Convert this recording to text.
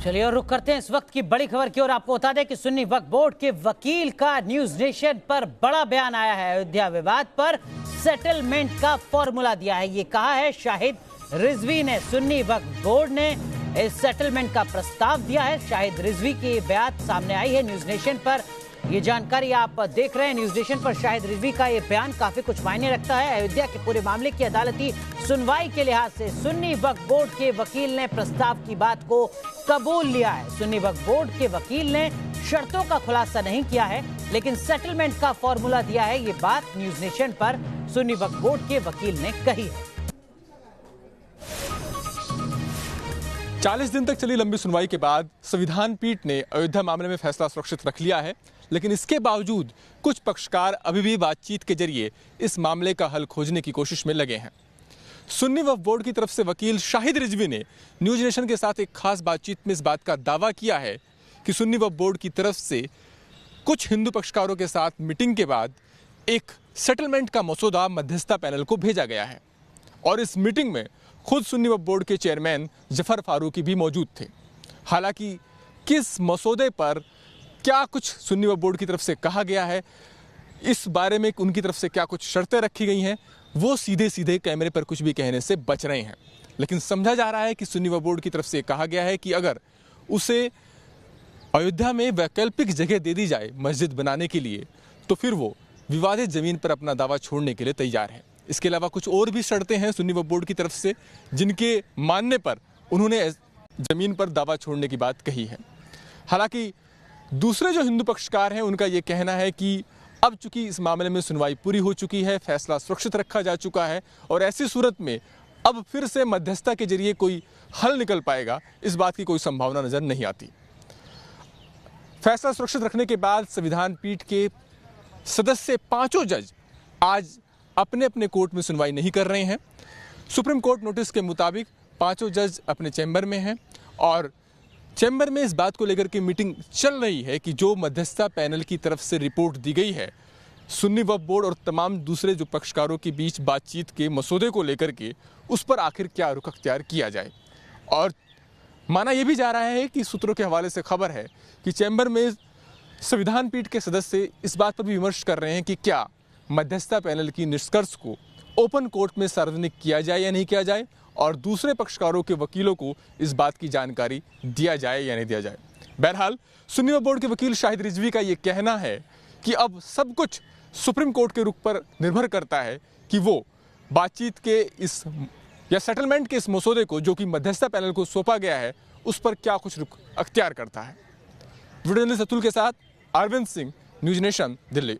चलिए और रुक करते हैं इस वक्त की बड़ी खबर की ओर। आपको बता दें कि सुन्नी वक्फ बोर्ड के वकील का न्यूज नेशन पर बड़ा बयान आया है। अयोध्या विवाद पर सेटलमेंट का फॉर्मूला दिया है। ये कहा है शाहिद रिजवी ने। सुन्नी वक्फ बोर्ड ने इस सेटलमेंट का प्रस्ताव दिया है। शाहिद रिजवी की बात सामने आई है न्यूज नेशन पर। ये जानकारी आप देख रहे हैं न्यूज नेशन पर। शाहिद रिजवी का ये बयान काफी कुछ मायने रखता है। अयोध्या के पूरे मामले की अदालती सुनवाई के लिहाज से सुन्नी वक्फ बोर्ड के वकील ने प्रस्ताव की बात को कबूल लिया है। सुन्नी वक्फ बोर्ड के वकील ने शर्तों का खुलासा नहीं किया है, लेकिन सेटलमेंट का फॉर्मूला दिया है। ये बात न्यूज नेशन पर सुन्नी वक्फ बोर्ड के वकील ने कही है। 40 दिन तक चली लंबी सुनवाई के बाद संविधान पीठ ने अयोध्या मामले में फैसला सुरक्षित रख लिया है, लेकिन इसके बावजूद कुछ पक्षकार अभी भी बातचीत के जरिए इस मामले का हल खोजने की कोशिश में लगे हैं। सुन्नी वक्फ बोर्ड की तरफ से वकील शाहिद रिजवी ने न्यूज नेशन के साथ एक खास बातचीत में इस बात का दावा किया है कि सुन्नी वक्फ बोर्ड की तरफ से कुछ हिंदू पक्षकारों के साथ मीटिंग के बाद एक सेटलमेंट का मसौदा मध्यस्थता पैनल को भेजा गया है और इस मीटिंग में खुद सुन्नी वक्फ बोर्ड के चेयरमैन जफर फारूकी भी मौजूद थे। हालांकि किस मसौदे पर क्या कुछ सुन्नी वक्फ बोर्ड की तरफ से कहा गया है, इस बारे में उनकी तरफ से क्या कुछ शर्तें रखी गई हैं, वो सीधे सीधे कैमरे पर कुछ भी कहने से बच रहे हैं। लेकिन समझा जा रहा है कि सुन्नी वक्फ बोर्ड की तरफ से कहा गया है कि अगर उसे अयोध्या में वैकल्पिक जगह दे दी जाए मस्जिद बनाने के लिए, तो फिर वो विवादित जमीन पर अपना दावा छोड़ने के लिए तैयार है। इसके अलावा कुछ और भी शर्तें हैं सुन्नी वक्फ बोर्ड की तरफ से, जिनके मानने पर उन्होंने जमीन पर दावा छोड़ने की बात कही है। हालांकि दूसरे जो हिंदू पक्षकार हैं उनका ये कहना है कि अब चूंकि इस मामले में सुनवाई पूरी हो चुकी है, फैसला सुरक्षित रखा जा चुका है और ऐसी सूरत में अब फिर से मध्यस्थता के जरिए कोई हल निकल पाएगा, इस बात की कोई संभावना नजर नहीं आती। फैसला सुरक्षित रखने के बाद संविधान पीठ के सदस्य 5 जज आज अपने अपने कोर्ट में सुनवाई नहीं कर रहे हैं। सुप्रीम कोर्ट नोटिस के मुताबिक 5 जज अपने चैम्बर में हैं और चैम्बर में इस बात को लेकर के मीटिंग चल रही है कि जो मध्यस्थता पैनल की तरफ से रिपोर्ट दी गई है सुन्नी वक्फ बोर्ड और तमाम दूसरे जो पक्षकारों के बीच बातचीत के मसौदे को लेकर के, उस पर आखिर क्या रुख अख्तियार किया जाए। और माना यह भी जा रहा है कि सूत्रों के हवाले से खबर है कि चैम्बर में संविधान पीठ के सदस्य इस बात पर भी विमर्श कर रहे हैं कि क्या मध्यस्थता पैनल की निष्कर्ष को ओपन कोर्ट में सार्वजनिक किया जाए या नहीं किया जाए और दूसरे पक्षकारों के वकीलों को इस बात की जानकारी दिया जाए या नहीं दिया जाए। बहरहाल सुन्नी वक्फ बोर्ड के वकील शाहिद रिजवी का ये कहना है कि अब सब कुछ सुप्रीम कोर्ट के रुख पर निर्भर करता है कि वो बातचीत के इस या सेटलमेंट के इस मसौदे को जो कि मध्यस्थता पैनल को सौंपा गया है उस पर क्या कुछ रुख अख्तियार करता है। वीडियो जर्नलिस्ट अतुल के साथ अरविंद सिंह, न्यूज नेशन, दिल्ली।